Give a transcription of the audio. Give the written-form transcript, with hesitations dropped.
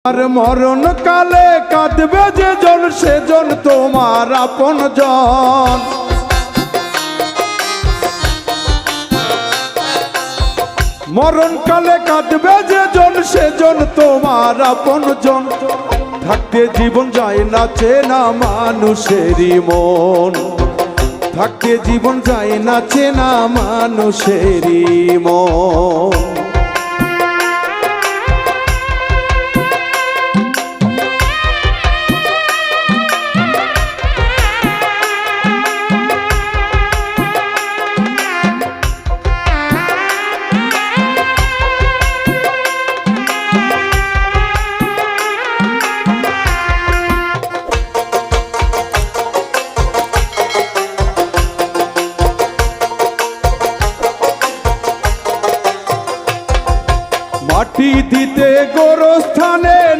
আর মরণ কালে কাঁদবে যে জন সেজন তোমার আপন জন। মরণ কালে কাঁদবে যে জন সেজন তোমার আপন জন। থাকতে জীবন যায় না চেনা মানুষেরই মন, থাকতে জীবন যায় না চেনা মানুষেরই মন।